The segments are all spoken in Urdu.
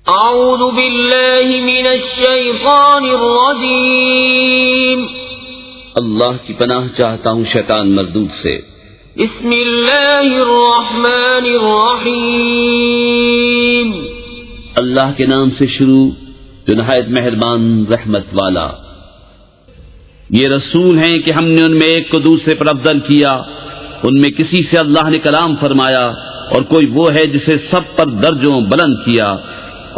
اعوذ باللہ من الشیطان الرجیم، اللہ کی پناہ چاہتا ہوں شیطان مردود سے۔ بسم اللہ الرحمن الرحیم، اللہ کے نام سے شروع جو نہایت مہربان رحمت والا۔ یہ رسول ہیں کہ ہم نے ان میں ایک کو دوسرے پر افضل کیا، ان میں کسی سے اللہ نے کلام فرمایا، اور کوئی وہ ہے جسے سب پر درجوں بلند کیا،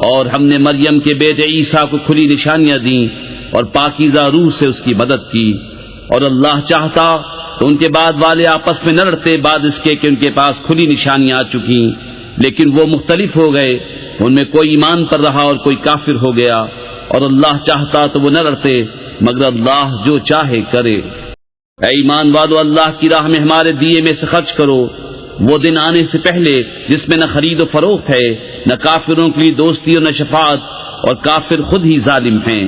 اور ہم نے مریم کے بیٹے عیسیٰ کو کھلی نشانیاں دیں اور پاکیزہ روح سے اس کی مدد کی، اور اللہ چاہتا تو ان کے بعد والے آپس میں نہ لڑتے بعد اس کے کہ ان کے پاس کھلی نشانیاں آ چکی، لیکن وہ مختلف ہو گئے، ان میں کوئی ایمان پر رہا اور کوئی کافر ہو گیا، اور اللہ چاہتا تو وہ نہ لڑتے مگر اللہ جو چاہے کرے۔ اے ایمان والو، اللہ کی راہ میں ہمارے دیے میں سے خرچ کرو، وہ دن آنے سے پہلے جس میں نہ خرید و فروخت ہے، نہ کافروں کے لیے دوستی اور نہ شفاعت، اور کافر خود ہی ظالم ہیں۔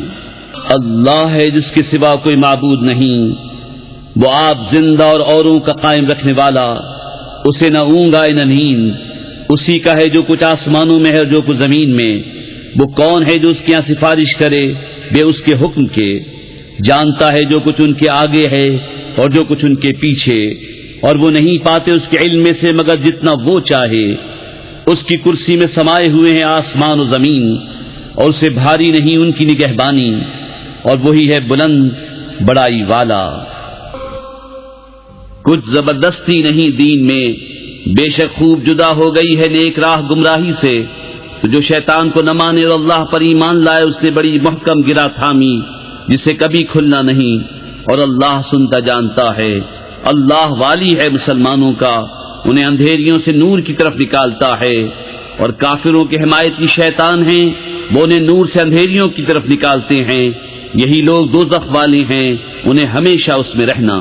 اللہ ہے جس کے سوا کوئی معبود نہیں، وہ آپ زندہ اور اوروں کا قائم رکھنے والا، اسے نہ اونگ آئے نہ نیند، اسی کا ہے جو کچھ آسمانوں میں ہے اور جو کچھ زمین میں۔ وہ کون ہے جو اس کے یہاں سفارش کرے بے اس کے حکم کے؟ جانتا ہے جو کچھ ان کے آگے ہے اور جو کچھ ان کے پیچھے، اور وہ نہیں پاتے اس کے علم میں سے مگر جتنا وہ چاہے۔ اس کی کرسی میں سمائے ہوئے ہیں آسمان و زمین، اور اسے بھاری نہیں ان کی نگہبانی، اور وہی ہے بلند بڑائی والا۔ کچھ زبردستی نہیں دین میں، بے شک خوب جدا ہو گئی ہے نیک راہ گمراہی سے۔ تو جو شیطان کو نہ مانے اور اللہ پر ایمان لائے، اس نے بڑی محکم گرا تھامی جسے کبھی کھلنا نہیں، اور اللہ سنتا جانتا ہے۔ اللہ والی ہے مسلمانوں کا، انہیں اندھیریوں سے نور کی طرف نکالتا ہے، اور کافروں کے حمایتی شیطان ہیں، وہ انہیں نور سے اندھیریوں کی طرف نکالتے ہیں، یہی لوگ دوزخ والے ہیں، انہیں ہمیشہ اس میں رہنا۔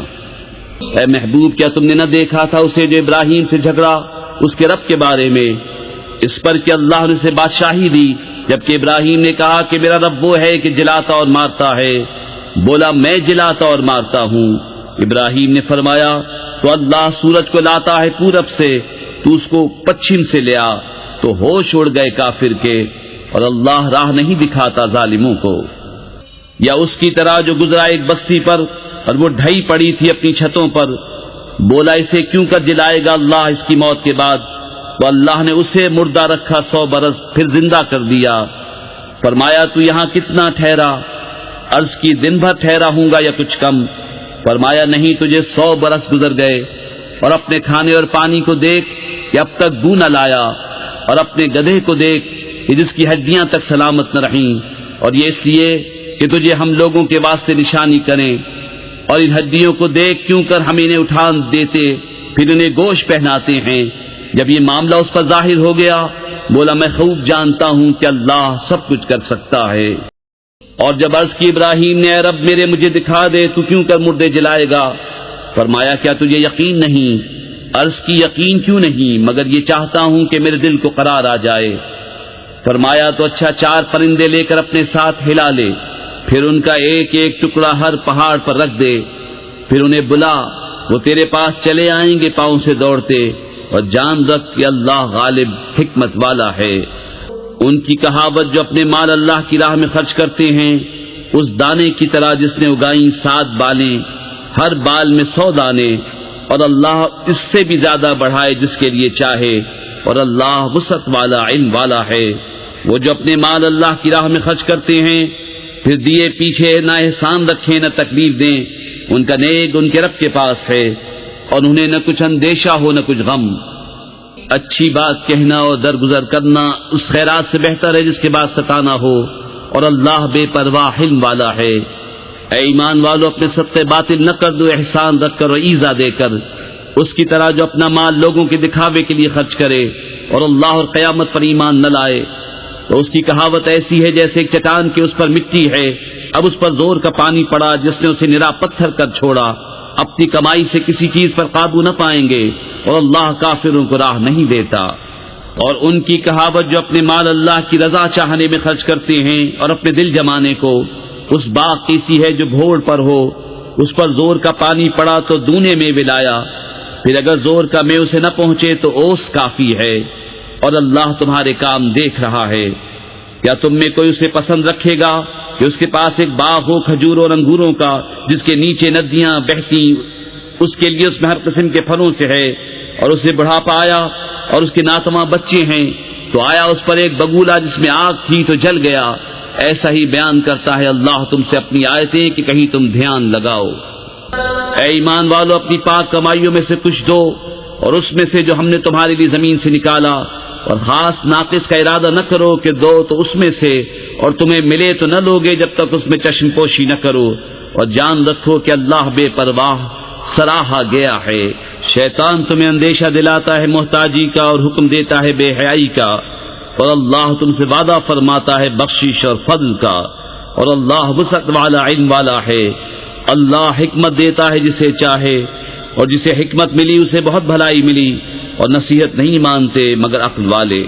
اے محبوب، کیا تم نے نہ دیکھا تھا اسے جو ابراہیم سے جھگڑا اس کے رب کے بارے میں، اس پر کہ اللہ نے اسے بادشاہی دی، جبکہ ابراہیم نے کہا کہ میرا رب وہ ہے کہ جلاتا اور مارتا ہے، بولا میں جلاتا اور مارتا ہوں۔ ابراہیم نے فرمایا تو اللہ سورج کو لاتا ہے پورب سے، تو اس کو پچھم سے لیا، تو ہوش اڑ گئے کافر کے، اور اللہ راہ نہیں دکھاتا ظالموں کو۔ یا اس کی طرح جو گزرا ایک بستی پر اور وہ ڈھئی پڑی تھی اپنی چھتوں پر، بولا اسے کیوں کر جلائے گا اللہ اس کی موت کے بعد؟ تو اللہ نے اسے مردہ رکھا 100 برس، پھر زندہ کر دیا۔ فرمایا تو یہاں کتنا ٹھہرا؟ عرض کی دن بھر ٹھہرا ہوں گا یا کچھ کم؟ فرمایا نہیں، تجھے 100 برس گزر گئے۔ اور اپنے کھانے اور پانی کو دیکھ کہ اب تک بو نہ لایا، اور اپنے گدھے کو دیکھ کہ جس کی ہڈیاں تک سلامت نہ رہیں، اور یہ اس لیے کہ تجھے ہم لوگوں کے واسطے نشانی کریں۔ اور ان ہڈیوں کو دیکھ کیوں کر ہم انہیں اٹھان دیتے پھر انہیں گوشت پہناتے ہیں۔ جب یہ معاملہ اس پر ظاہر ہو گیا، بولا میں خوب جانتا ہوں کہ اللہ سب کچھ کر سکتا ہے۔ اور جب عرض کی ابراہیم نے اے رب میرے مجھے دکھا دے تو کیوں کر مردے جلائے گا؟ فرمایا کیا تجھے یقین نہیں؟ عرض کی یقین کیوں نہیں، مگر یہ چاہتا ہوں کہ میرے دل کو قرار آ جائے۔ فرمایا تو اچھا 4 پرندے لے کر اپنے ساتھ ہلا لے، پھر ان کا ایک ایک ٹکڑا ہر پہاڑ پر رکھ دے، پھر انہیں بلا، وہ تیرے پاس چلے آئیں گے پاؤں سے دوڑتے، اور جان رکھ کہ اللہ غالب حکمت والا ہے۔ ان کی کہاوت جو اپنے مال اللہ کی راہ میں خرچ کرتے ہیں، اس دانے کی طرح جس نے اگائیں 7 بالیں، ہر بال میں 100 دانے، اور اللہ اس سے بھی زیادہ بڑھائے جس کے لیے چاہے، اور اللہ وسعت والا علم والا ہے۔ وہ جو اپنے مال اللہ کی راہ میں خرچ کرتے ہیں، پھر دیے پیچھے نہ احسان رکھیں نہ تکلیف دیں، ان کا نیک ان کے رب کے پاس ہے، اور انہیں نہ کچھ اندیشہ ہو نہ کچھ غم۔ اچھی بات کہنا اور درگزر کرنا اس خیرات سے بہتر ہے جس کے بعد ستانا ہو، اور اللہ بے پرواہ علم والا ہے۔ اے ایمان والو، اپنے صدقے باطل نہ کر دو، احسان رکھ کر اور ایزا دے کر، اس کی طرح جو اپنا مال لوگوں کے دکھاوے کے لیے خرچ کرے اور اللہ اور قیامت پر ایمان نہ لائے، تو اس کی کہاوت ایسی ہے جیسے ایک چٹان کے اس پر مٹی ہے، اب اس پر زور کا پانی پڑا جس نے اسے نرا پتھر کر چھوڑا۔ اپنی کمائی سے کسی چیز پر قابو نہ پائیں گے، اور اللہ کافروں کو راہ نہیں دیتا۔ اور ان کی کہاوت جو اپنے مال اللہ کی رضا چاہنے میں خرچ کرتے ہیں اور اپنے دل جمانے کو، اس باغ کی سی ہے جو بھوڑ پر ہو، اس پر زور کا پانی پڑا تو دونے میں ولایا، پھر اگر زور کا میں اسے نہ پہنچے تو اوس کافی ہے، اور اللہ تمہارے کام دیکھ رہا ہے۔ کیا تم میں کوئی اسے پسند رکھے گا کہ اس کے پاس ایک باغ ہو کھجور اور انگوروں کا جس کے نیچے ندیاں بہتی، اس کے لیے اس میں ہر قسم کے پھلوں سے ہے، اور اسے بڑھاپا آیا اور اس کے ناتواں بچے ہیں، تو آیا اس پر ایک بگولا جس میں آگ تھی تو جل گیا۔ ایسا ہی بیان کرتا ہے اللہ تم سے اپنی آیتیں کہ کہیں تم دھیان لگاؤ۔ اے ایمان والو، اپنی پاک کمائیوں میں سے کچھ دو، اور اس میں سے جو ہم نے تمہارے لیے زمین سے نکالا، اور خاص ناقص کا ارادہ نہ کرو کہ دو تو اس میں سے، اور تمہیں ملے تو نہ لوگے جب تک اس میں چشم پوشی نہ کرو، اور جان رکھو کہ اللہ بے پرواہ سراہا گیا ہے۔ شیطان تمہیں اندیشہ دلاتا ہے محتاجی کا اور حکم دیتا ہے بے حیائی کا، اور اللہ تم سے وعدہ فرماتا ہے بخشش اور فضل کا، اور اللہ وسعت والا علم والا ہے۔ اللہ حکمت دیتا ہے جسے چاہے، اور جسے حکمت ملی اسے بہت بھلائی ملی، اور نصیحت نہیں مانتے مگر عقل والے۔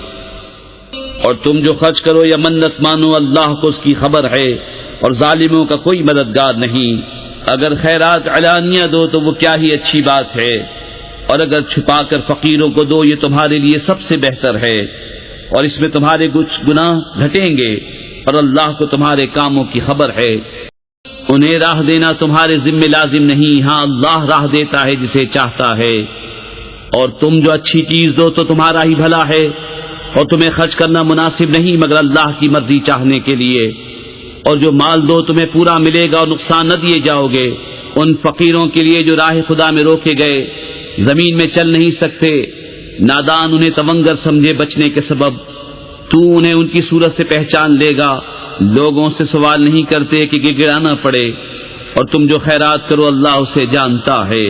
اور تم جو خرچ کرو یا منت مانو، اللہ کو اس کی خبر ہے، اور ظالموں کا کوئی مددگار نہیں۔ اگر خیرات علانیہ دو تو وہ کیا ہی اچھی بات ہے، اور اگر چھپا کر فقیروں کو دو یہ تمہارے لیے سب سے بہتر ہے، اور اس میں تمہارے کچھ گناہ گھٹیں گے، اور اللہ کو تمہارے کاموں کی خبر ہے۔ انہیں راہ دینا تمہارے ذمہ لازم نہیں، ہاں اللہ راہ دیتا ہے جسے چاہتا ہے۔ اور تم جو اچھی چیز دو تو تمہارا ہی بھلا ہے، اور تمہیں خرچ کرنا مناسب نہیں مگر اللہ کی مرضی چاہنے کے لیے۔ اور جو مال دو تمہیں پورا ملے گا اور نقصان نہ دیے جاؤ گے۔ ان فقیروں کے لیے جو راہ خدا میں روکے گئے، زمین میں چل نہیں سکتے، نادان انہیں تونگر سمجھے بچنے کے سبب، تو انہیں ان کی صورت سے پہچان لے گا۔ لوگوں سے سوال نہیں کرتے کہ گڑانا پڑے، اور تم جو خیرات کرو اللہ اسے جانتا ہے۔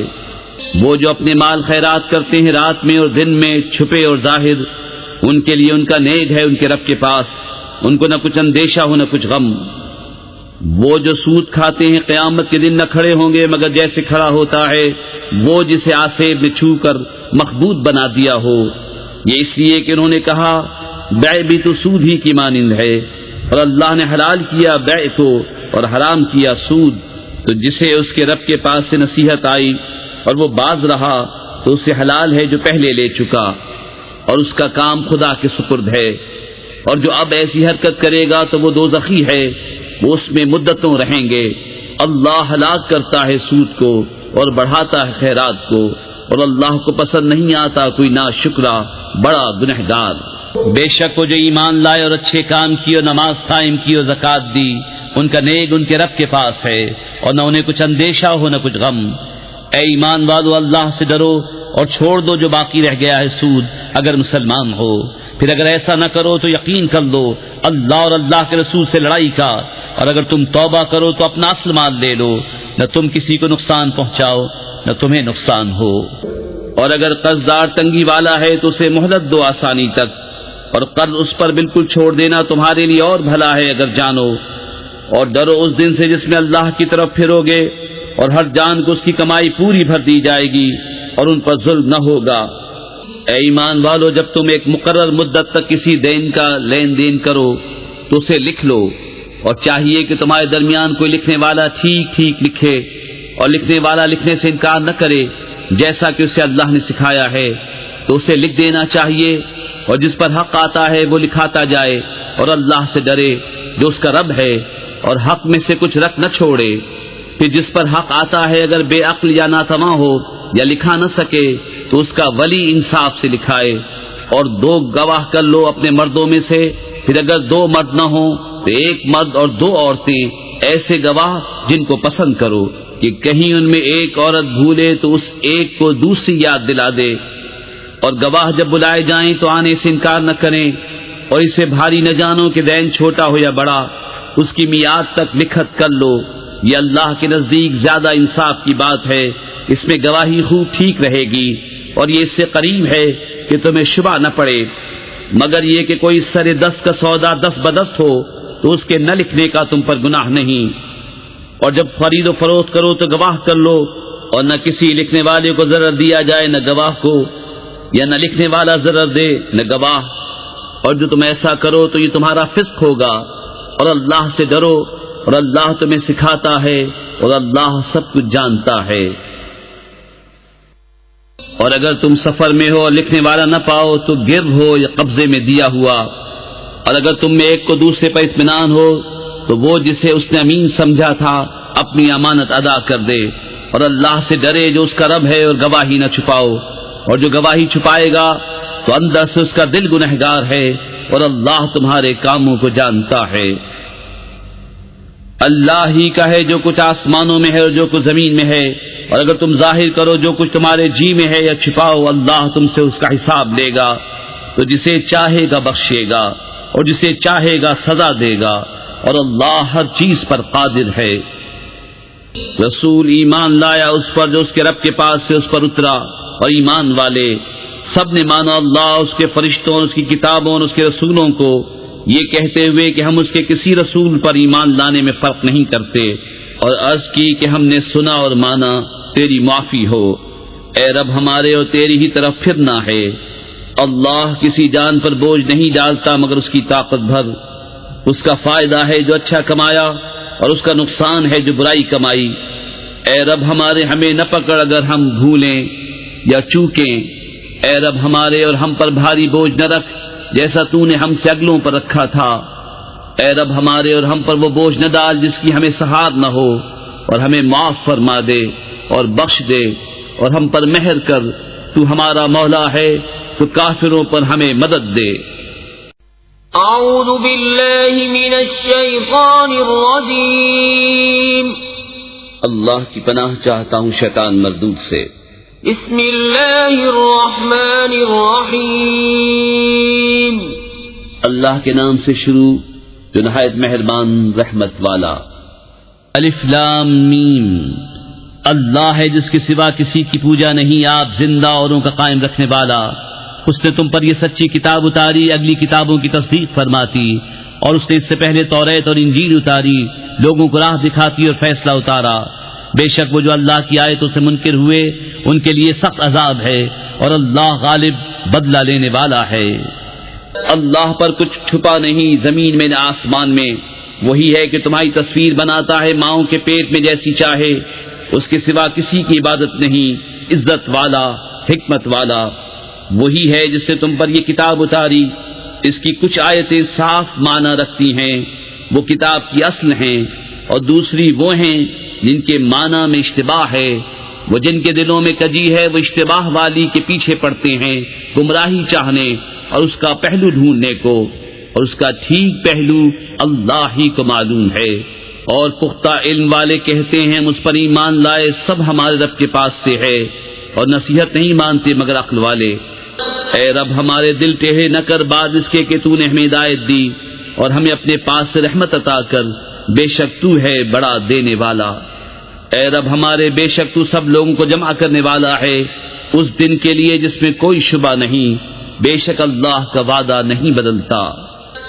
وہ جو اپنے مال خیرات کرتے ہیں رات میں اور دن میں، چھپے اور ظاہر، ان کے لیے ان کا نیک ہے ان کے رب کے پاس، ان کو نہ کچھ اندیشہ ہو نہ کچھ غم۔ وہ جو سود کھاتے ہیں قیامت کے دن نہ کھڑے ہوں گے مگر جیسے کھڑا ہوتا ہے وہ جسے آسیب نے چھو کر مخبوط بنا دیا ہو، یہ اس لیے کہ انہوں نے کہا بیع بھی تو سود ہی کی مانند ہے، اور اللہ نے حلال کیا بیع کو اور حرام کیا سود۔ تو جسے اس کے رب کے پاس سے نصیحت آئی اور وہ باز رہا تو اسے حلال ہے جو پہلے لے چکا، اور اس کا کام خدا کے سپرد ہے۔ اور جو اب ایسی حرکت کرے گا تو وہ دوزخی ہے، وہ اس میں مدتوں رہیں گے۔ اللہ ہلاک کرتا ہے سود کو اور بڑھاتا ہے خیرات کو، اور اللہ کو پسند نہیں آتا کوئی ناشکرا بڑا گنہگار۔ بے شک وہ جو ایمان لائے اور اچھے کام کیے اور نماز قائم کی اور زکوٰۃ دی، ان کا نیک ان کے رب کے پاس ہے، اور نہ انہیں کچھ اندیشہ ہو نہ کچھ غم۔ اے ایمان والو، اللہ سے ڈرو اور چھوڑ دو جو باقی رہ گیا ہے سود، اگر مسلمان ہو۔ پھر اگر ایسا نہ کرو تو یقین کر لو اللہ اور اللہ کے رسول سے لڑائی کا، اور اگر تم توبہ کرو تو اپنا اصل مال لے لو، نہ تم کسی کو نقصان پہنچاؤ نہ تمہیں نقصان ہو۔ اور اگر قرض دار تنگی والا ہے تو اسے مہلت دو آسانی تک، اور قرض اس پر بالکل چھوڑ دینا تمہارے لیے اور بھلا ہے اگر جانو۔ اور ڈرو اس دن سے جس میں اللہ کی طرف پھرو گے، اور ہر جان کو اس کی کمائی پوری بھر دی جائے گی، اور ان پر ظلم نہ ہوگا۔ اے ایمان والو، جب تم ایک مقرر مدت تک کسی دین کا لین دین کرو تو اسے لکھ لو، اور چاہیے کہ تمہارے درمیان کوئی لکھنے والا ٹھیک ٹھیک لکھے، اور لکھنے والا لکھنے سے انکار نہ کرے جیسا کہ اسے اللہ نے سکھایا ہے، تو اسے لکھ دینا چاہیے، اور جس پر حق آتا ہے وہ لکھاتا جائے، اور اللہ سے ڈرے جو اس کا رب ہے، اور حق میں سے کچھ رکھ نہ چھوڑے۔ پھر جس پر حق آتا ہے اگر بے عقل یا ناتواں ہو یا لکھا نہ سکے تو اس کا ولی انصاف سے لکھائے، اور 2 گواہ کر لو اپنے مردوں میں سے۔ پھر اگر 2 مرد نہ ہوں تو 1 مرد اور 2 عورتیں، ایسے گواہ جن کو پسند کرو، کہ کہیں ان میں ایک عورت بھولے تو اس ایک کو دوسری یاد دلا دے۔ اور گواہ جب بلائے جائیں تو آنے سے انکار نہ کریں، اور اسے بھاری نہ جانو کہ دین چھوٹا ہو یا بڑا، اس کی میعاد تک لکھت کر لو، یہ اللہ کے نزدیک زیادہ انصاف کی بات ہے۔ اس میں گواہی خوب ٹھیک رہے گی، اور یہ اس سے قریب ہے کہ تمہیں شبہ نہ پڑے، مگر یہ کہ کوئی سر دست کا سودا 10 بدست ہو تو اس کے نہ لکھنے کا تم پر گناہ نہیں۔ اور جب خرید و فروخت کرو تو گواہ کر لو، اور نہ کسی لکھنے والے کو ضرر دیا جائے نہ گواہ کو، یا نہ لکھنے والا ضرر دے نہ گواہ۔ اور جو تم ایسا کرو تو یہ تمہارا فسق ہوگا، اور اللہ سے ڈرو، اور اللہ تمہیں سکھاتا ہے، اور اللہ سب کچھ جانتا ہے۔ اور اگر تم سفر میں ہو اور لکھنے والا نہ پاؤ تو گرد ہو یا قبضے میں دیا ہوا، اور اگر تم میں ایک کو دوسرے پر اطمینان ہو تو وہ جسے اس نے امین سمجھا تھا اپنی امانت ادا کر دے، اور اللہ سے ڈرے جو اس کا رب ہے، اور گواہی نہ چھپاؤ، اور جو گواہی چھپائے گا تو اندر سے اس کا دل گنہگار ہے، اور اللہ تمہارے کاموں کو جانتا ہے۔ اللہ ہی کا ہے جو کچھ آسمانوں میں ہے اور جو کچھ زمین میں ہے، اور اگر تم ظاہر کرو جو کچھ تمہارے جی میں ہے یا چھپاؤ، اللہ تم سے اس کا حساب لے گا، تو جسے چاہے گا بخشے گا اور جسے چاہے گا سزا دے گا، اور اللہ ہر چیز پر قادر ہے۔ رسول ایمان لایا اس پر جو اس کے رب کے پاس سے اس پر اترا، اور ایمان والے سب نے مانا اللہ، اس کے فرشتوں، اس کی کتابوں اور اس کے رسولوں کو، یہ کہتے ہوئے کہ ہم اس کے کسی رسول پر ایمان لانے میں فرق نہیں کرتے، اور عرض کی کہ ہم نے سنا اور مانا، تیری معافی ہو اے رب ہمارے، اور تیری ہی طرف پھرنا ہے۔ اللہ کسی جان پر بوجھ نہیں ڈالتا مگر اس کی طاقت بھر، اس کا فائدہ ہے جو اچھا کمایا، اور اس کا نقصان ہے جو برائی کمائی۔ اے رب ہمارے ہمیں نہ پکڑ اگر ہم بھولیں یا چوکیں، اے رب ہمارے اور ہم پر بھاری بوجھ نہ رکھ جیسا تو نے ہم سے اگلوں پر رکھا تھا۔ اے رب ہمارے اور ہم پر وہ بوجھ نہ ڈال جس کی ہمیں سہار نہ ہو، اور ہمیں معاف فرما دے اور بخش دے، اور ہم پر مہر کر، تو ہمارا مولا ہے، تو کافروں پر ہمیں مدد دے۔ اعوذ باللہ من الشیطان الرجیم، اللہ کی پناہ چاہتا ہوں شیطان مردود سے۔ بسم اللہ الرحمن الرحیم، اللہ کے نام سے شروع جو نہایت مہربان رحمت والا۔ الف لام میم، اللہ ہے جس کے سوا کسی کی پوجا نہیں، آپ زندہ اوروں کا قائم رکھنے والا۔ اس نے تم پر یہ سچی کتاب اتاری، اگلی کتابوں کی تصدیق فرماتی، اور اس نے اس سے پہلے توریت اور انجیل اتاری، لوگوں کو راہ دکھاتی اور فیصلہ اتارا۔ بے شک وہ جو اللہ کی آیتوں سے منکر ہوئے ان کے لیے سخت عذاب ہے، اور اللہ غالب بدلہ لینے والا ہے۔ اللہ پر کچھ چھپا نہیں، زمین میں نہ آسمان میں، وہی ہے کہ تمہاری تصویر بناتا ہے ماؤں کے پیٹ میں جیسی چاہے، اس کے سوا کسی کی عبادت نہیں، عزت والا، حکمت والا۔ وہی ہے جس نے تم پر یہ کتاب اتاری، اس کی کچھ آیتیں صاف معنی رکھتی ہیں، وہ کتاب کی اصل ہیں، اور دوسری وہ ہیں جن کے معنی میں اشتباہ ہے۔ وہ جن کے دلوں میں کجی ہے وہ اشتباہ والی کے پیچھے پڑتے ہیں، گمراہی چاہنے اور اس کا پہلو ڈھونڈنے کو، اور اس کا ٹھیک پہلو اللہ ہی کو معلوم ہے۔ اور پختہ علم والے کہتے ہیں مجھ پر ایمان لائے سب ہمارے رب کے پاس سے ہے، اور نصیحت نہیں مانتے مگر عقل والے۔ اے رب ہمارے دل ٹیڑھے نہ کر بعد اس کے کہ تو نے ہمیں ہدایت دی، اور ہمیں اپنے پاس سے رحمت عطا کر، بے شک تو ہے بڑا دینے والا۔ اے رب ہمارے بے شک تو سب لوگوں کو جمع کرنے والا ہے اس دن کے لیے جس میں کوئی شبہ نہیں، بے شک اللہ کا وعدہ نہیں بدلتا۔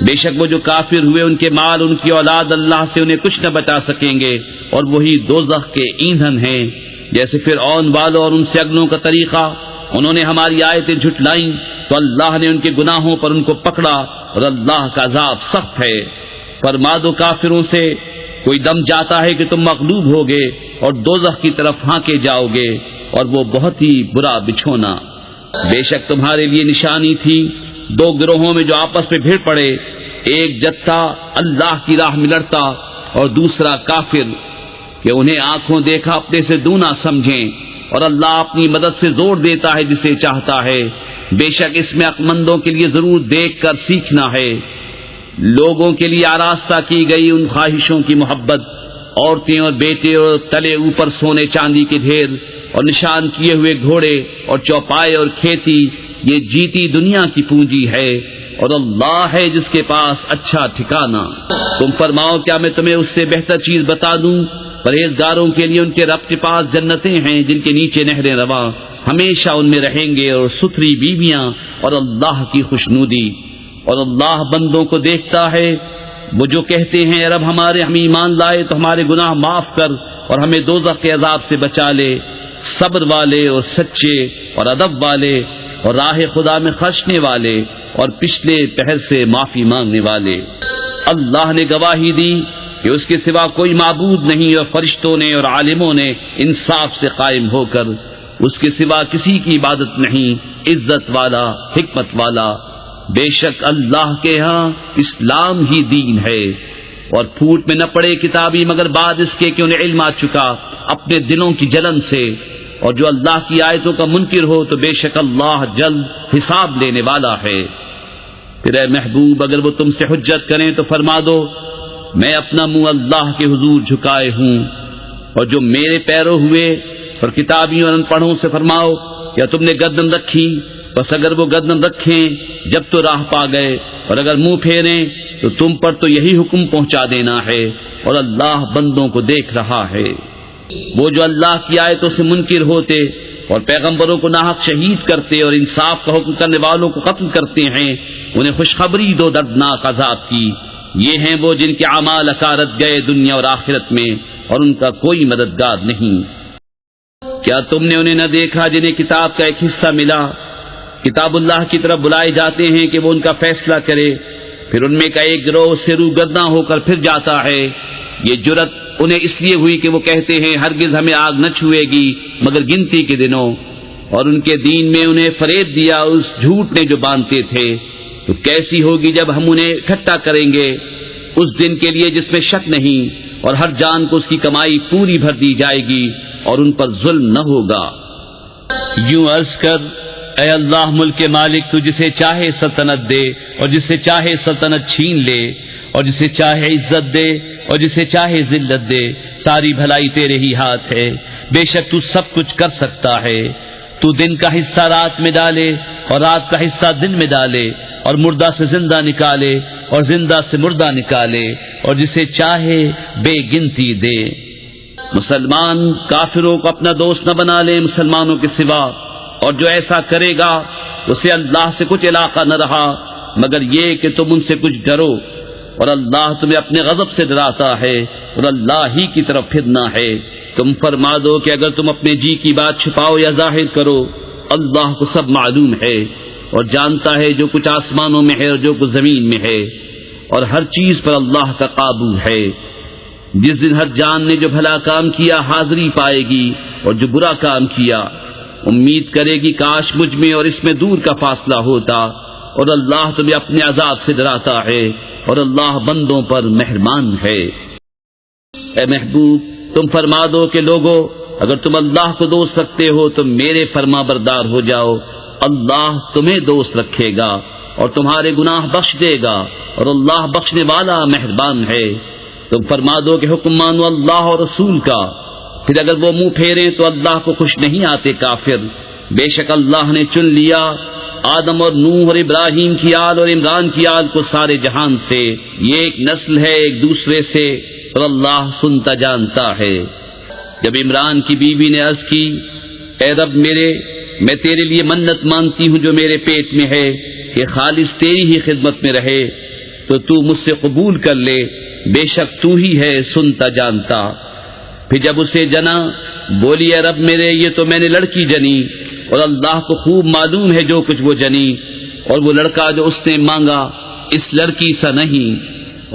بے شک وہ جو کافر ہوئے ان کے مال ان کی اولاد اللہ سے انہیں کچھ نہ بچا سکیں گے، اور وہی دوزخ کے ایندھن ہیں۔ جیسے فرعون والوں اور ان سے اگلوں کا طریقہ، انہوں نے ہماری آیتیں جھٹلائیں تو اللہ نے ان کے گناہوں پر ان کو پکڑا، اور اللہ کا عذاب سخت ہے۔ فرما دو کافروں سے کوئی دم جاتا ہے کہ تم مغلوب ہوگے اور دوزخ کی طرف ہانکے جاؤ گے، اور وہ بہت ہی برا بچھونا۔ بے شک تمہارے لیے نشانی تھی دو گروہوں میں جو آپس میں بھیڑ پڑے، ایک جتھا اللہ کی راہ میں لڑتا اور دوسرا کافر، کہ انہیں آنکھوں دیکھا اپنے سے دونا سمجھیں، اور اللہ اپنی مدد سے زور دیتا ہے جسے چاہتا ہے۔ بے شک اس میں عقلمندوں کے لیے ضرور دیکھ کر سیکھنا ہے۔ لوگوں کے لیے آراستہ کی گئی ان خواہشوں کی محبت، عورتیں اور بیٹے اور تلے اوپر سونے چاندی کے ڈھیر، اور نشان کیے ہوئے گھوڑے اور چوپائے اور کھیتی، یہ جیتی دنیا کی پونجی ہے، اور اللہ ہے جس کے پاس اچھا ٹھکانہ۔ تم فرماؤ کیا میں تمہیں اس سے بہتر چیز بتا دوں؟ پرہیزگاروں کے لیے ان کے رب کے پاس جنتیں ہیں جن کے نیچے نہریں رواں، ہمیشہ ان میں رہیں گے، اور ستھری بیویاں اور اللہ کی خوشنودی۔ اور اللہ بندوں کو دیکھتا ہے، وہ جو کہتے ہیں رب ہمارے ہم ایمان لائے تو ہمارے گناہ معاف کر اور ہمیں دوزخ کے عذاب سے بچا لے۔ صبر والے اور سچے اور ادب والے اور راہ خدا میں خرچنے والے اور پچھلے پہر سے معافی مانگنے والے۔ اللہ نے گواہی دی کہ اس کے سوا کوئی معبود نہیں، اور فرشتوں نے اور عالموں نے انصاف سے قائم ہو کر اس کے سوا کسی کی عبادت نہیں، عزت والا، حکمت والا۔ بے شک اللہ کے ہاں اسلام ہی دین ہے، اور پھوٹ میں نہ پڑے کتابی مگر بعد اس کے کہ انہیں علم آ چکا اپنے دلوں کی جلن سے، اور جو اللہ کی آیتوں کا منکر ہو تو بے شک اللہ جلد حساب لینے والا ہے۔ پھر اے محبوب اگر وہ تم سے حجت کریں تو فرما دو میں اپنا منہ اللہ کے حضور جھکائے ہوں، اور جو میرے پیرو ہوئے اور کتابیوں اور ان پڑھوں سے فرماؤ کیا تم نے گردن رکھی؟ بس اگر وہ گردن رکھیں جب تو راہ پا گئے، اور اگر منہ پھیریں تو تم پر تو یہی حکم پہنچا دینا ہے، اور اللہ بندوں کو دیکھ رہا ہے۔ وہ جو اللہ کی آیتوں سے منکر ہوتے اور پیغمبروں کو ناحق شہید کرتے اور انصاف کا حکم کرنے والوں کو قتل کرتے ہیں، انہیں خوشخبری دو دردناک عذاب کی۔ یہ ہیں وہ جن کے اعمال اکارت گئے دنیا اور آخرت میں، اور ان کا کوئی مددگار نہیں۔ کیا تم نے انہیں نہ دیکھا جنہیں کتاب کا ایک حصہ ملا؟ کتاب اللہ کی طرف بلائے جاتے ہیں کہ وہ ان کا فیصلہ کرے، پھر ان میں کا ایک گروہ سے روگرداں ہو کر پھر جاتا ہے۔ یہ جرت انہیں اس لیے ہوئی کہ وہ کہتے ہیں ہرگز ہمیں آگ نہ چھوئے گی مگر گنتی کے دنوں، اور ان کے دین میں انہیں فریب دیا اس جھوٹ نے جو باندھتے تھے۔ تو کیسی ہوگی جب ہم انہیں اکٹھا کریں گے اس دن کے لیے جس میں شک نہیں، اور ہر جان کو اس کی کمائی پوری بھر دی جائے گی، اور ان پر ظلم نہ ہوگا۔ یوں عرض کر اے اللہ ملک کے مالک، تو جسے چاہے سلطنت دے اور جسے چاہے سلطنت چھین لے، اور جسے چاہے عزت دے اور جسے چاہے ذلت دے، ساری بھلائی تیرے ہی ہاتھ ہے، بے شک تو سب کچھ کر سکتا ہے۔ تو دن کا حصہ رات میں ڈالے اور رات کا حصہ دن میں ڈالے، اور مردہ سے زندہ نکالے اور زندہ سے مردہ نکالے، اور جسے چاہے بے گنتی دے۔ مسلمان کافروں کو اپنا دوست نہ بنا لے مسلمانوں کے سوا، اور جو ایسا کرے گا اسے اللہ سے کچھ علاقہ نہ رہا مگر یہ کہ تم ان سے کچھ ڈرو، اور اللہ تمہیں اپنے غضب سے ڈراتا ہے، اور اللہ ہی کی طرف پھرنا ہے۔ تم فرما دو کہ اگر تم اپنے جی کی بات چھپاؤ یا ظاہر کرو، اللہ کو سب معلوم ہے، اور جانتا ہے جو کچھ آسمانوں میں ہے اور جو کچھ زمین میں ہے، اور ہر چیز پر اللہ کا قابو ہے۔ جس دن ہر جان نے جو بھلا کام کیا حاضری پائے گی، اور جو برا کام کیا امید کرے گی کاش مجھ میں اور اس میں دور کا فاصلہ ہوتا، اور اللہ تمہیں اپنے عذاب سے ڈراتا ہے، اور اللہ بندوں پر مہربان ہے۔ اے محبوب تم فرما دو کہ لوگو اگر تم اللہ کو دوست رکھتے ہو تو میرے فرما بردار ہو جاؤ، اللہ تمہیں دوست رکھے گا اور تمہارے گناہ بخش دے گا، اور اللہ بخشنے والا مہربان ہے۔ تم فرما دو کہ حکم مانو اللہ اور رسول کا، پھر اگر وہ منہ پھیریں تو اللہ کو خوش نہیں آتے کافر۔ بے شک اللہ نے چن لیا آدم اور نوح اور ابراہیم کی آل اور عمران کی آل کو سارے جہان سے، یہ ایک نسل ہے ایک دوسرے سے، اور اللہ سنتا جانتا ہے۔ جب عمران کی بیوی نے عرض کی اے رب میرے، میں تیرے لیے منت مانتی ہوں جو میرے پیٹ میں ہے کہ خالص تیری ہی خدمت میں رہے، تو مجھ سے قبول کر لے، بے شک تو ہی ہے سنتا جانتا۔ پھر جب اسے جنا بولی اے رب میرے، یہ تو میں نے لڑکی جنی، اور اللہ کو خوب معلوم ہے جو کچھ وہ جنی، اور وہ لڑکا جو اس نے مانگا اس لڑکی سا نہیں،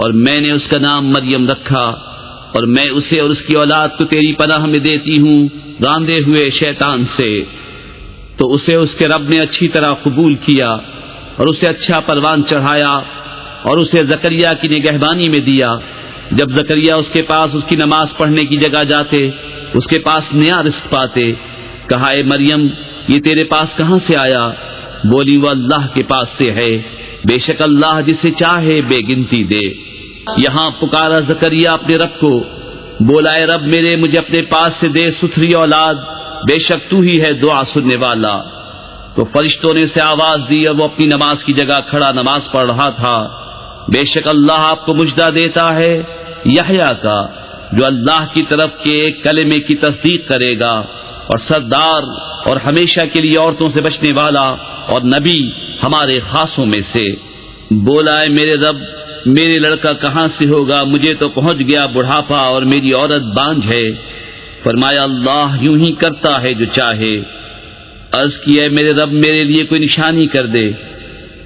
اور میں نے اس کا نام مریم رکھا، اور میں اسے اور اس کی اولاد کو تیری پناہ میں دیتی ہوں راندے ہوئے شیطان سے۔ تو اسے اس کے رب نے اچھی طرح قبول کیا، اور اسے اچھا پروان چڑھایا، اور اسے زکریا کی نگہبانی میں دیا۔ جب زکریا اس کے پاس اس کی نماز پڑھنے کی جگہ جاتے، اس کے پاس نیا رزق پاتے، کہا اے مریم یہ تیرے پاس کہاں سے آیا؟ بولی وہ اللہ کے پاس سے ہے، بے شک اللہ جسے چاہے بے گنتی دے۔ یہاں پکارا زکریا اپنے رب کو، بولا اے رب میرے، مجھے اپنے پاس سے دے ستھری اولاد، بے شک تو ہی ہے دعا سننے والا۔ تو فرشتوں نے اسے آواز دی، اور وہ اپنی نماز کی جگہ کھڑا نماز پڑھ رہا تھا۔ بے شک اللہ آپ کو مجدہ دیتا ہے یحییٰ کا، جو اللہ کی طرف کے ایک کلمے کی تصدیق کرے گا، اور سردار اور ہمیشہ کے لیے عورتوں سے بچنے والا، اور نبی ہمارے خاصوں میں سے۔ بولا اے میرے رب میرے لڑکا کہاں سے ہوگا؟ مجھے تو پہنچ گیا بڑھاپا اور میری عورت بانجھ ہے۔ فرمایا اللہ یوں ہی کرتا ہے جو چاہے۔ عرض کیا میرے رب میرے لیے کوئی نشانی کر دے۔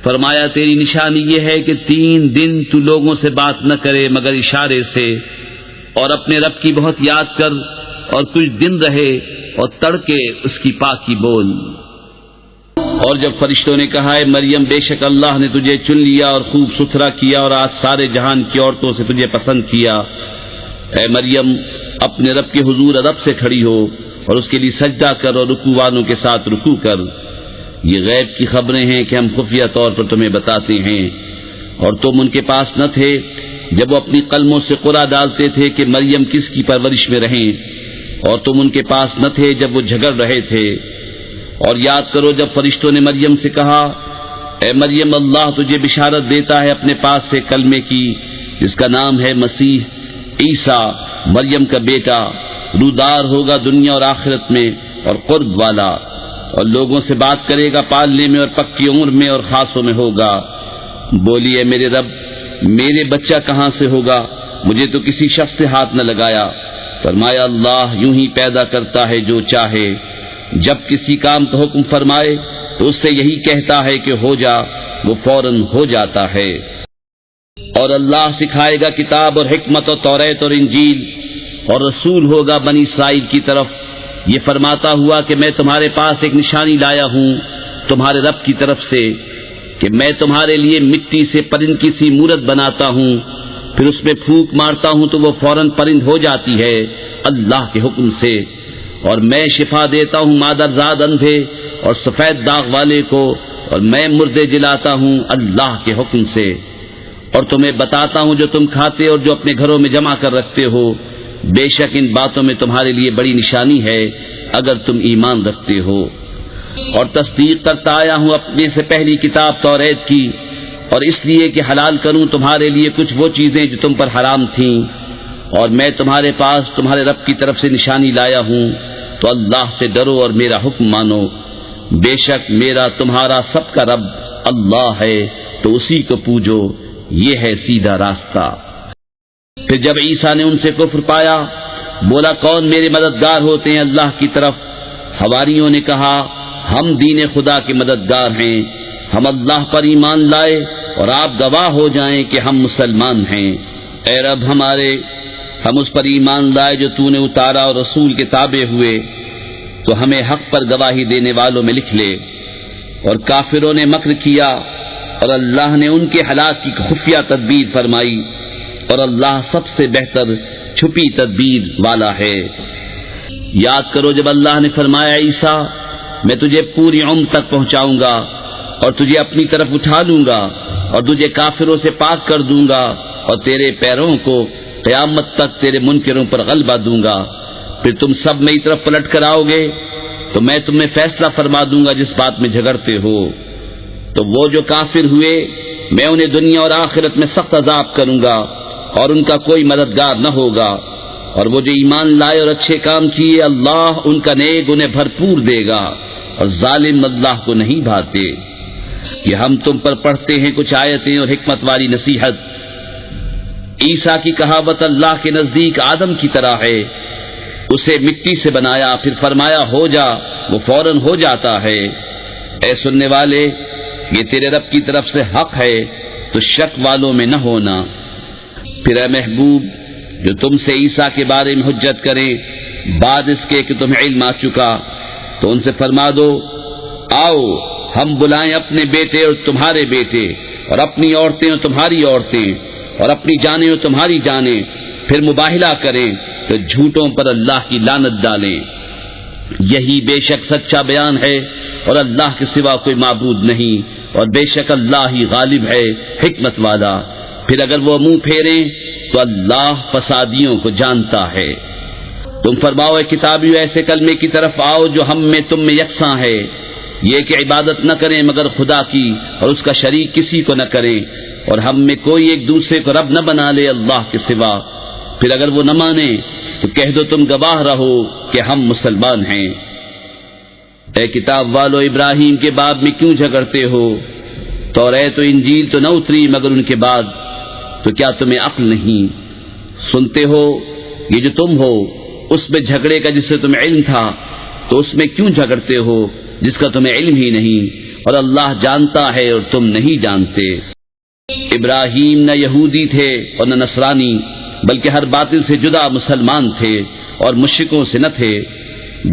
فرمایا تیری نشانی یہ ہے کہ 3 دن تو لوگوں سے بات نہ کرے مگر اشارے سے، اور اپنے رب کی بہت یاد کر، اور کچھ دن رہے اور تڑکے اس کی پاکی بول۔ اور جب فرشتوں نے کہا ہے مریم بے شک اللہ نے تجھے چن لیا اور خوب ستھرا کیا اور آج سارے جہان کی عورتوں سے تجھے پسند کیا، اے مریم اپنے رب کے حضور ادب سے کھڑی ہو اور اس کے لیے سجدہ کر اور رکوع والوں کے ساتھ رکوع کر۔ یہ غیب کی خبریں ہیں کہ ہم خفیہ طور پر تمہیں بتاتے ہیں، اور تم ان کے پاس نہ تھے جب وہ اپنی قلموں سے قرعہ ڈالتے تھے کہ مریم کس کی پرورش میں رہیں، اور تم ان کے پاس نہ تھے جب وہ جھگڑ رہے تھے۔ اور یاد کرو جب فرشتوں نے مریم سے کہا اے مریم اللہ تجھے بشارت دیتا ہے اپنے پاس سے کلمے کی جس کا نام ہے مسیح عیسیٰ، مریم کا بیٹا، رودار ہوگا دنیا اور آخرت میں اور قرب والا، اور لوگوں سے بات کرے گا پالنے میں اور پکی عمر میں اور خاصوں میں ہوگا۔ بولی اے میرے رب میرے بچہ کہاں سے ہوگا، مجھے تو کسی شخص سے ہاتھ نہ لگایا۔ فرمایا اللہ یوں ہی پیدا کرتا ہے جو چاہے، جب کسی کام کا حکم فرمائے تو اس سے یہی کہتا ہے کہ ہو جا، وہ فوراً ہو جاتا ہے۔ اور اللہ سکھائے گا کتاب اور حکمت اور توریت اور انجیل، اور رسول ہوگا بنی اسرائیل کی طرف یہ فرماتا ہوا کہ میں تمہارے پاس ایک نشانی لایا ہوں تمہارے رب کی طرف سے کہ میں تمہارے لیے مٹی سے پرند کی سی مورت بناتا ہوں، پھر اس میں پھونک مارتا ہوں تو وہ فوراً پرند ہو جاتی ہے اللہ کے حکم سے، اور میں شفا دیتا ہوں مادرزاد اندھے اور سفید داغ والے کو، اور میں مردے جلاتا ہوں اللہ کے حکم سے، اور تمہیں بتاتا ہوں جو تم کھاتے اور جو اپنے گھروں میں جمع کر رکھتے ہو، بے شک ان باتوں میں تمہارے لیے بڑی نشانی ہے اگر تم ایمان رکھتے ہو۔ اور تصدیق کرتا آیا ہوں اپنے سے پہلی کتاب توریت کی، اور اس لیے کہ حلال کروں تمہارے لیے کچھ وہ چیزیں جو تم پر حرام تھیں، اور میں تمہارے پاس تمہارے رب کی طرف سے نشانی لایا ہوں، تو اللہ سے ڈرو اور میرا حکم مانو، بے شک میرا تمہارا سب کا رب اللہ ہے، تو اسی کو پوجو، یہ ہے سیدھا راستہ۔ پھر جب عیسیٰ نے ان سے کفر پایا بولا کون میرے مددگار ہوتے ہیں اللہ کی طرف؟ حواریوں نے کہا ہم دین خدا کے مددگار ہیں، ہم اللہ پر ایمان لائے اور آپ گواہ ہو جائیں کہ ہم مسلمان ہیں۔ اے رب ہمارے ہم اس پر ایمان لائے جو تو نے اتارا اور رسول کے تابع ہوئے، تو ہمیں حق پر گواہی دینے والوں میں لکھ لے۔ اور کافروں نے مکر کیا اور اللہ نے ان کے ہلاک کی خفیہ تدبیر فرمائی، اور اللہ سب سے بہتر چھپی تدبیر والا ہے۔ یاد کرو جب اللہ نے فرمایا عیسیٰ میں تجھے پوری عمر تک پہنچاؤں گا اور تجھے اپنی طرف اٹھا لوں گا اور تجھے کافروں سے پاک کر دوں گا اور تیرے پیروں کو قیامت تک تیرے منکروں پر غلبہ دوں گا، پھر تم سب میری طرف پلٹ کر آؤ گے تو میں تمہیں فیصلہ فرما دوں گا جس بات میں جھگڑتے ہو۔ تو وہ جو کافر ہوئے میں انہیں دنیا اور آخرت میں سخت عذاب کروں گا اور ان کا کوئی مددگار نہ ہوگا، اور وہ جو ایمان لائے اور اچھے کام کیے اللہ ان کا نیک انہیں بھرپور دے گا، اور ظالم اللہ کو نہیں بھاتے۔ یہ ہم تم پر پڑھتے ہیں کچھ آیتیں اور حکمت والی نصیحت۔ عیسیٰ کی کہاوت اللہ کے نزدیک آدم کی طرح ہے، اسے مٹی سے بنایا پھر فرمایا ہو جا، وہ فوراً ہو جاتا ہے۔ اے سننے والے یہ تیرے رب کی طرف سے حق ہے تو شک والوں میں نہ ہونا۔ پھر اے محبوب جو تم سے عیسیٰ کے بارے میں حجت کریں بعد اس کے کہ تمہیں علم آ چکا تو ان سے فرما دو آؤ ہم بلائیں اپنے بیٹے اور تمہارے بیٹے اور اپنی عورتیں اور تمہاری عورتیں اور اپنی جانیں اور تمہاری جانیں، پھر مباہلہ کریں تو جھوٹوں پر اللہ کی لعنت ڈالیں۔ یہی بے شک سچا بیان ہے اور اللہ کے سوا کوئی معبود نہیں، اور بے شک اللہ ہی غالب ہے حکمت والا۔ پھر اگر وہ منہ پھیریں تو اللہ فسادیوں کو جانتا ہے۔ تم فرماؤ اے کتابیو ایسے کلمے کی طرف آؤ جو ہم میں تم میں یکساں ہے، یہ کہ عبادت نہ کریں مگر خدا کی اور اس کا شریک کسی کو نہ کریں، اور ہم میں کوئی ایک دوسرے کو رب نہ بنا لے اللہ کے سوا۔ پھر اگر وہ نہ مانے تو کہہ دو تم گواہ رہو کہ ہم مسلمان ہیں۔ اے کتاب والو ابراہیم کے باب میں کیوں جھگڑتے ہو؟ توریت و انجیل تو نہ اتری مگر ان کے بعد، تو کیا تمہیں عقل نہیں؟ سنتے ہو یہ جو تم ہو اس میں جھگڑے کا جس سے تمہیں علم تھا، تو اس میں کیوں جھگڑتے ہو جس کا تمہیں علم ہی نہیں؟ اور اللہ جانتا ہے اور تم نہیں جانتے۔ ابراہیم نہ یہودی تھے اور نہ نصرانی، بلکہ ہر باطل سے جدا مسلمان تھے اور مشرکوں سے نہ تھے۔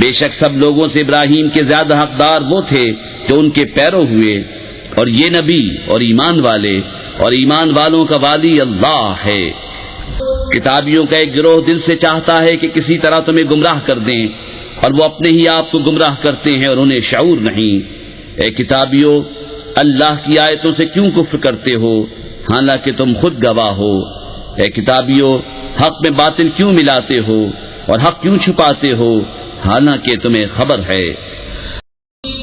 بے شک سب لوگوں سے ابراہیم کے زیادہ حقدار وہ تھے جو ان کے پیرو ہوئے، اور یہ نبی اور ایمان والے اور ایمان والوں کا والی اللہ ہے۔ کتابیوں کا ایک گروہ دل سے چاہتا ہے کہ کسی طرح تمہیں گمراہ کر دیں، اور وہ اپنے ہی آپ کو گمراہ کرتے ہیں اور انہیں شعور نہیں۔ اے کتابیوں، اللہ کی آیتوں سے کیوں کفر کرتے ہو حالانکہ تم خود گواہ ہو؟ اے کتابیوں، حق میں باطل کیوں ملاتے ہو اور حق کیوں چھپاتے ہو حالانکہ تمہیں خبر ہے؟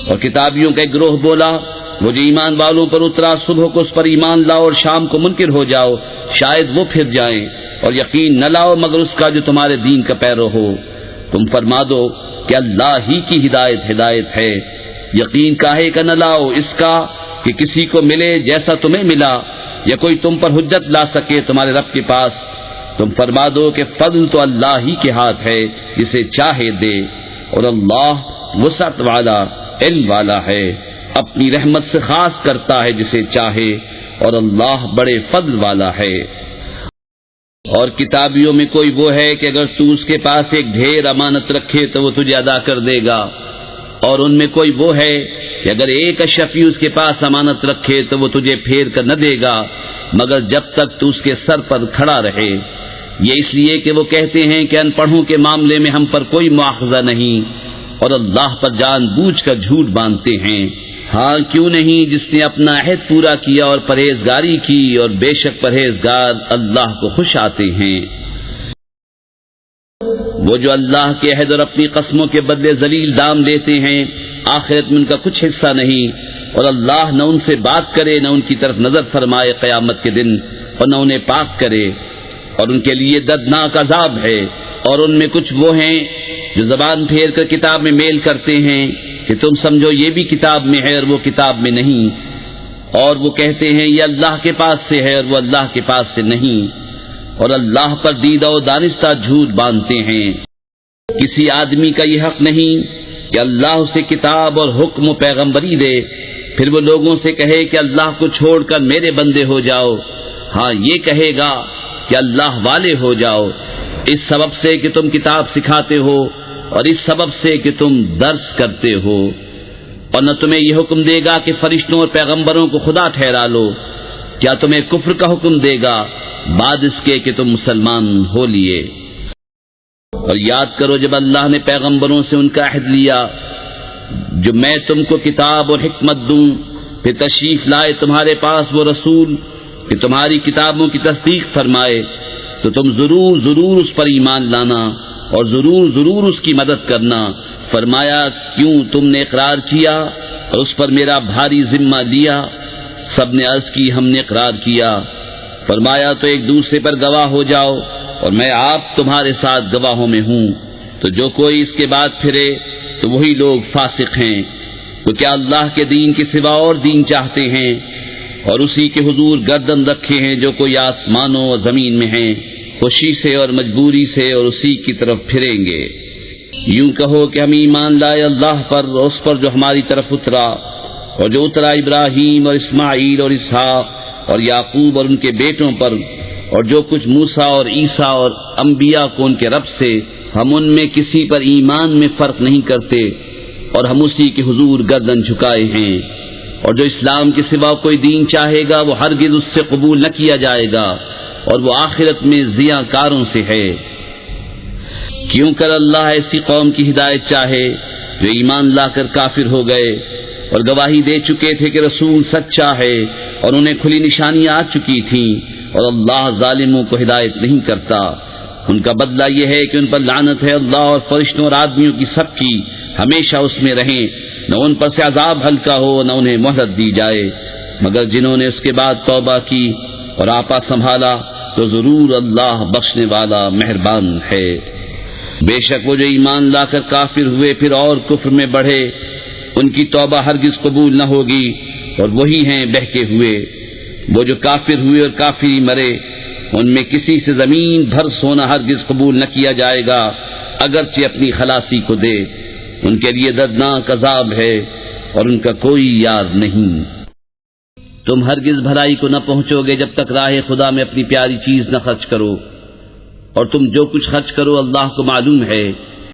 اور کتابیوں کا ایک گروہ بولا، وہ جو ایمان والوں پر اترا صبح کو اس پر ایمان لاؤ اور شام کو منکر ہو جاؤ، شاید وہ پھر جائیں، اور یقین نہ لاؤ مگر اس کا جو تمہارے دین کا پیرو ہو۔ تم فرما دو کہ اللہ ہی کی ہدایت ہے، یقین کاہے کا نہ لاؤ اس کا کہ کسی کو ملے جیسا تمہیں ملا، یا کوئی تم پر حجت لا سکے تمہارے رب کے پاس۔ تم فرما دو کہ فضل تو اللہ ہی کے ہاتھ ہے، جسے چاہے دے، اور اللہ وسعت والا علم والا ہے، اپنی رحمت سے خاص کرتا ہے جسے چاہے، اور اللہ بڑے فضل والا ہے۔ اور کتابیوں میں کوئی وہ ہے کہ اگر تو اس کے پاس ایک ڈھیر امانت رکھے تو وہ تجھے ادا کر دے گا، اور ان میں کوئی وہ ہے کہ اگر ایک اشرفی اس کے پاس امانت رکھے تو وہ تجھے پھیر کر نہ دے گا مگر جب تک تو اس کے سر پر کھڑا رہے۔ یہ اس لیے کہ وہ کہتے ہیں کہ ان پڑھوں کے معاملے میں ہم پر کوئی مواخذہ نہیں، اور اللہ پر جان بوجھ کر جھوٹ باندھتے ہیں۔ ہاں کیوں نہیں جس نے اپنا عہد پورا کیا اور پرہیزگاری کی، اور بے شک پرہیزگار اللہ کو خوش آتے ہیں۔ وہ جو اللہ کے عہد اور اپنی قسموں کے بدلے ذلیل دام لیتے ہیں، آخرت میں ان کا کچھ حصہ نہیں، اور اللہ نہ ان سے بات کرے نہ ان کی طرف نظر فرمائے قیامت کے دن، اور نہ انہیں پاک کرے، اور ان کے لیے دردناک عذاب ہے۔ اور ان میں کچھ وہ ہیں جو زبان پھیر کر کتاب میں میل کرتے ہیں کہ تم سمجھو یہ بھی کتاب میں ہے اور وہ کتاب میں نہیں، اور وہ کہتے ہیں یہ اللہ کے پاس سے ہے اور وہ اللہ کے پاس سے نہیں، اور اللہ پر دیدہ و دانستہ جھوٹ باندھتے ہیں۔ کسی آدمی کا یہ حق نہیں کہ اللہ اسے کتاب اور حکم و پیغمبری دے، پھر وہ لوگوں سے کہے کہ اللہ کو چھوڑ کر میرے بندے ہو جاؤ۔ ہاں یہ کہے گا کہ اللہ والے ہو جاؤ، اس سبب سے کہ تم کتاب سکھاتے ہو اور اس سبب سے کہ تم درس کرتے ہو، اور نہ تمہیں یہ حکم دے گا کہ فرشتوں اور پیغمبروں کو خدا ٹھہرا لو۔ کیا تمہیں کفر کا حکم دے گا بعد اس کے کہ تم مسلمان ہو لیے؟ اور یاد کرو جب اللہ نے پیغمبروں سے ان کا عہد لیا جو میں تم کو کتاب اور حکمت دوں، پھر تشریف لائے تمہارے پاس وہ رسول کہ تمہاری کتابوں کی تصدیق فرمائے، تو تم ضرور ضرور اس پر ایمان لانا اور ضرور ضرور اس کی مدد کرنا۔ فرمایا کیوں تم نے اقرار کیا اور اس پر میرا بھاری ذمہ لیا؟ سب نے عرض کی ہم نے اقرار کیا۔ فرمایا تو ایک دوسرے پر گواہ ہو جاؤ اور میں آپ تمہارے ساتھ گواہوں میں ہوں۔ تو جو کوئی اس کے بعد پھرے تو وہی لوگ فاسق ہیں۔ تو کیا اللہ کے دین کے سوا اور دین چاہتے ہیں؟ اور اسی کے حضور گردن رکھے ہیں جو کوئی آسمانوں اور زمین میں ہیں، خوشی سے اور مجبوری سے، اور اسی کی طرف پھریں گے۔ یوں کہو کہ ہم ایمان لائے اللہ پر اور اس پر جو ہماری طرف اترا، اور جو اترا ابراہیم اور اسماعیل اور اسحاق اور یعقوب اور ان کے بیٹوں پر، اور جو کچھ موسیٰ اور عیسیٰ اور انبیاء کو ان کے رب سے، ہم ان میں کسی پر ایمان میں فرق نہیں کرتے، اور ہم اسی کے حضور گردن جھکائے ہیں۔ اور جو اسلام کے سوا کوئی دین چاہے گا وہ ہرگز اس سے قبول نہ کیا جائے گا، اور وہ آخرت میں ضیاء کاروں سے ہے۔ کیوں کر اللہ ایسی قوم کی ہدایت چاہے جو ایمان لا کر کافر ہو گئے اور گواہی دے چکے تھے کہ رسول سچا ہے، اور انہیں کھلی نشانیاں آ چکی تھیں، اور اللہ ظالموں کو ہدایت نہیں کرتا۔ ان کا بدلہ یہ ہے کہ ان پر لعنت ہے اللہ اور فرشتوں اور آدمیوں کی سب کی، ہمیشہ اس میں رہیں، نہ ان پر سے عذاب ہلکا ہو نہ انہیں مہلت دی جائے، مگر جنہوں نے اس کے بعد توبہ کی اور آپا سنبھالا تو ضرور اللہ بخشنے والا مہربان ہے۔ بے شک وہ جو ایمان لا کر کافر ہوئے پھر اور کفر میں بڑھے، ان کی توبہ ہرگز قبول نہ ہوگی، اور وہی ہیں بہکے ہوئے۔ وہ جو کافر ہوئے اور کافری مرے، ان میں کسی سے زمین بھر سونا ہرگز قبول نہ کیا جائے گا اگرچہ اپنی خلاصی کو دے۔ ان کے لیے دردناک عذاب ہے اور ان کا کوئی یار نہیں۔ تم ہرگز بھلائی کو نہ پہنچو گے جب تک راہ خدا میں اپنی پیاری چیز نہ خرچ کرو، اور تم جو کچھ خرچ کرو اللہ کو معلوم ہے۔